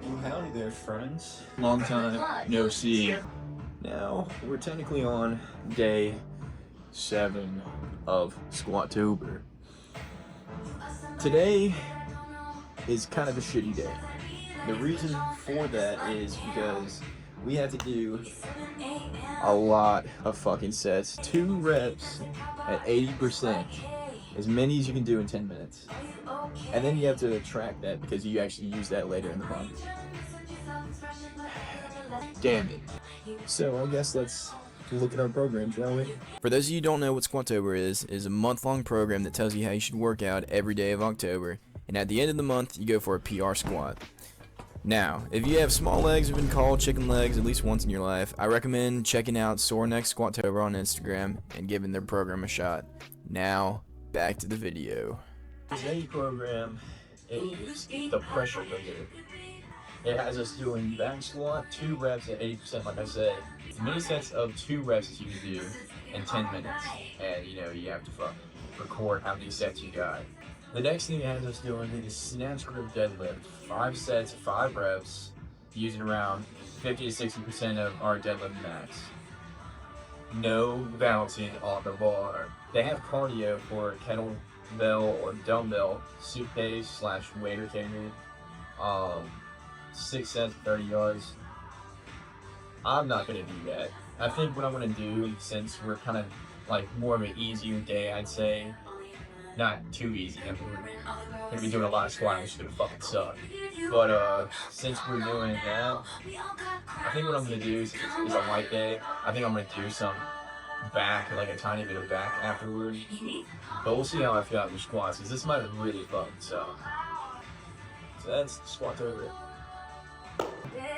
Well, howdy there, friends. Long time no see. Now, we're technically on day 7 of Squatober. Today is kind of a shitty day. The reason for that is because we have to do a lot of fucking sets. 2 reps at 80%. As many as you can do in 10 minutes. And then you have to track that because you actually use that later in the month. Damn it. So I guess let's look at our program, shall we? For those of you who don't know what Squatober is a month-long program that tells you how you should work out every day of October, and at the end of the month, you go for a PR squat. Now, if you have small legs, have been called chicken legs at least once in your life, I recommend checking out Sore Neck Squatober on Instagram and giving their program a shot. Now, back to the video. Today's program is the pressure cooker. It has us doing back squat, 2 reps at 80%, like I said. As many sets of 2 reps as you can do in 10 minutes. And you have to fucking record how many sets you got. The next thing it has us doing is snatch grip deadlift. 5 sets, 5 reps, using around 50 to 60% of our deadlift max. No balancing on the bar. They have cardio for kettlebell or dumbbell suitcase / weight rotator. 6 sets, 30 yards. I'm not gonna do that. I think what I'm gonna do, since we're kind of like more of an easier day, I'd say, not too easy. I mean, we're gonna be doing a lot of squatting, which is gonna fucking suck. But since we're doing that, I think what I'm gonna do is a light day. I think I'm gonna do some back, like a tiny bit of back afterward. But we'll see how I feel after squats, because this might really fucking suck. So that's Squatober.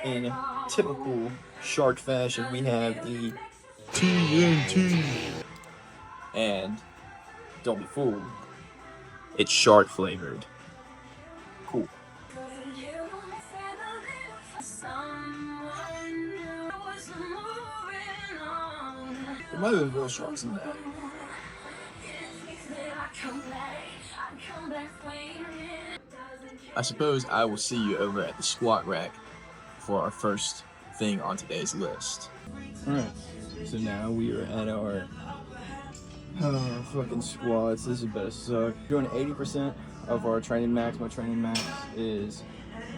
In typical shark fashion, we have the TNT. And don't be fooled, it's shark flavored. Cool. There might have been real sharks in that. I suppose I will see you over at the squat rack for our first thing on today's list. Alright, so now we are at our fucking squats. This is about to suck. Doing 80% of our training max. My training max is,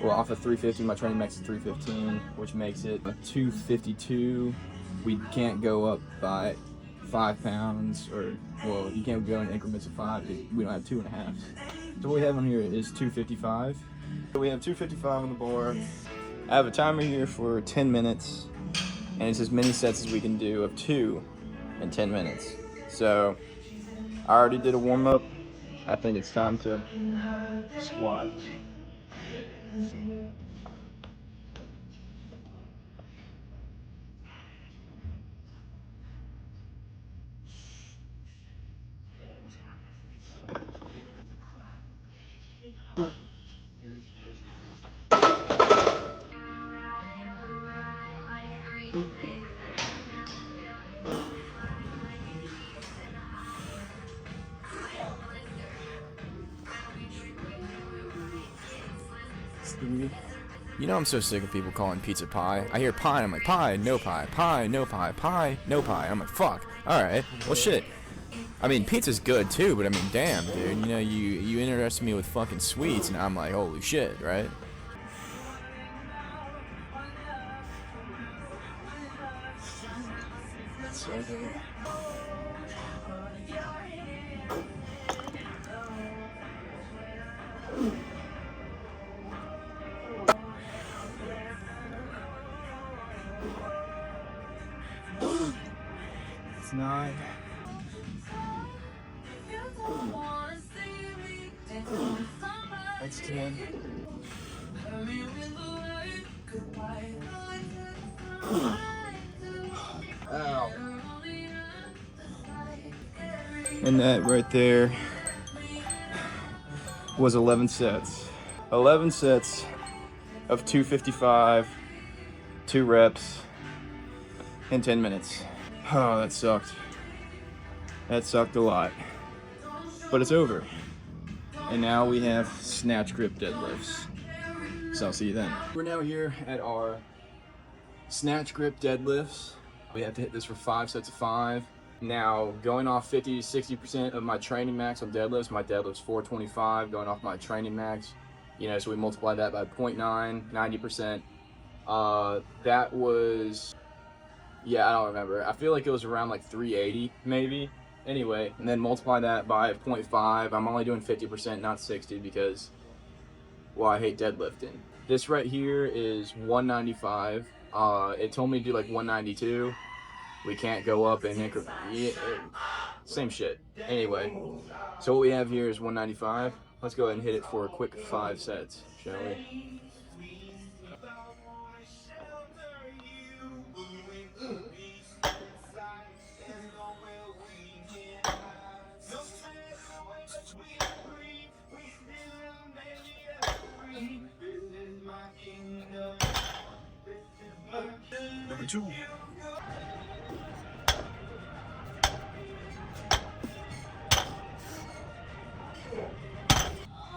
well, off of 350, my training max is 315, which makes it a 252. We can't go up by 5 pounds, or, well, you can't go in increments of 5. We don't have 2.5. So what we have on here is 255. So we have 255 on the bar. I have a timer here for 10 minutes, and it's as many sets as we can do of 2 in 10 minutes. So I already did a warm-up. I think it's time to squat. You know I'm so sick of people calling pizza pie. I hear pie and I'm like, pie, no pie, pie, no pie, pie, no pie. I'm like, fuck. Alright, well shit. I mean, pizza's good too, but I mean, damn, dude. You interested me with fucking sweets and I'm like, holy shit, right? It's 9. That's 10. Ow. And that right there was 11 sets. 11 sets of 255, 2 reps in 10 minutes. Oh, that sucked. That sucked a lot. But it's over. And now we have snatch grip deadlifts. So I'll see you then. We're now here at our snatch grip deadlifts. We have to hit this for 5 sets of 5. Now, going off 50 to 60% of my training max on deadlifts, my deadlift's 425, going off my training max, you know, so we multiply that by 0.9, 90%. That was, yeah, I don't remember. I feel like it was around like 380 maybe. Anyway, and then multiply that by 0.5. I'm only doing 50%, not 60, because, well, I hate deadlifting. This right here is 195. It told me to do like 192. We can't go up in increment. Yeah, same shit. Anyway, so what we have here is 195. Let's go ahead and hit it for a quick 5 sets, shall we? Number 2.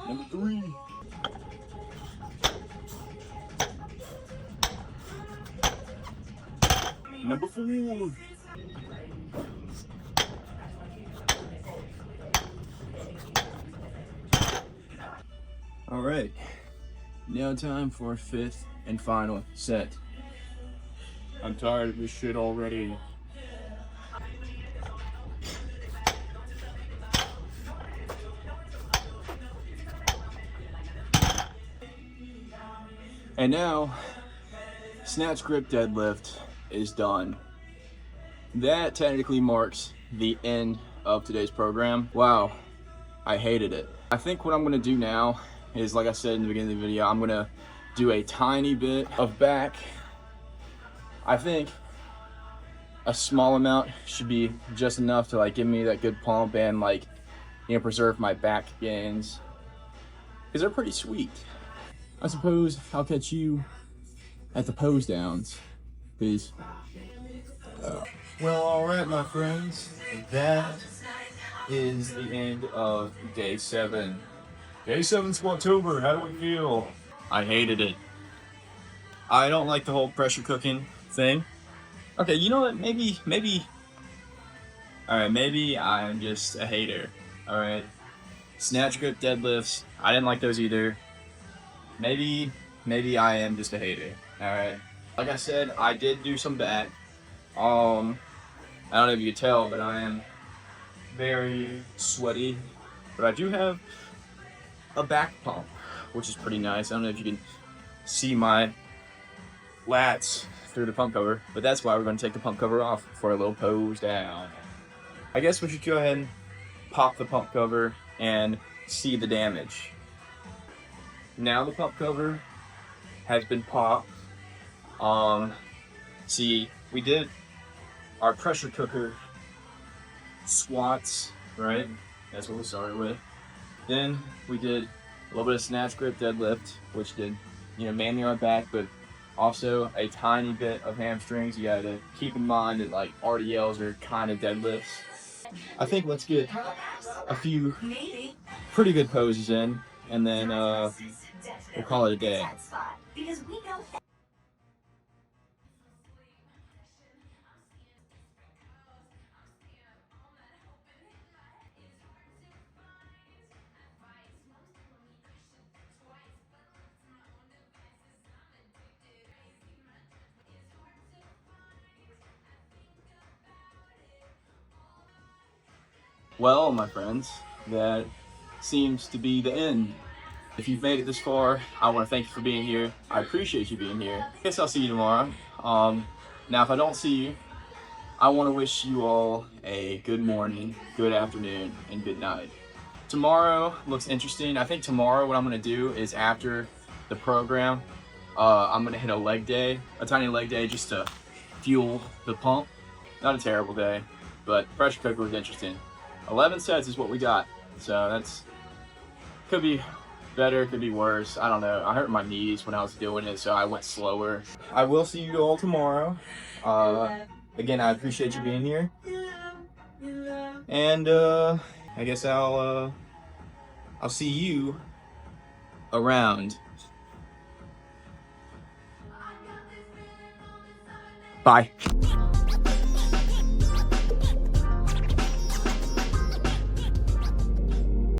Number 3. Number 4. All right, now time for our 5th and final set. I'm tired of this shit already. And now, snatch grip deadlift is done. That technically marks the end of today's program. Wow, I hated it. I think what I'm gonna do now is, like I said in the beginning of the video, I'm gonna do a tiny bit of back. I think a small amount should be just enough to like give me that good pump and like, you know, preserve my back gains, because they're pretty sweet. I suppose I'll catch you at the pose downs. Peace. Well, all right, my friends, that is the end of day 7. Day 7 Squatober. How do we feel? I hated it. I don't like the whole pressure cooking thing. Okay, you know what? Maybe. All right, maybe I'm just a hater. All right, snatch grip deadlifts. I didn't like those either. Maybe I am just a hater. All right. Like I said, I did do some back. I don't know if you can tell, but I am very sweaty. But I do have a back pump, which is pretty nice. I don't know if you can see my lats through the pump cover, but that's why we're going to take the pump cover off for a little pose down. I guess we should go ahead and pop the pump cover and see the damage. Now the pump cover has been popped. See, we did our pressure cooker squats, right? That's what we started with. Then we did a little bit of snatch grip deadlift, which did, you know, mainly our back, but also a tiny bit of hamstrings. You gotta keep in mind that like RDLs are kind of deadlifts. I think let's get a few pretty good poses in, and then we'll call it a day. Well, my friends, that seems to be the end. If you've made it this far, I want to thank you for being here. I appreciate you being here. I guess I'll see you tomorrow. Now, if I don't see you, I want to wish you all a good morning, good afternoon, and good night. Tomorrow looks interesting. I think tomorrow what I'm going to do is after the program, I'm going to hit a leg day, a tiny leg day, just to fuel the pump. Not a terrible day, but pressure cooker was interesting. 11 sets is what we got, so that's, could be better, could be worse, I don't know. I hurt my knees when I was doing it, so I went slower. I will see you all tomorrow. Again, I appreciate you being here, and I guess I'll see you around. Bye.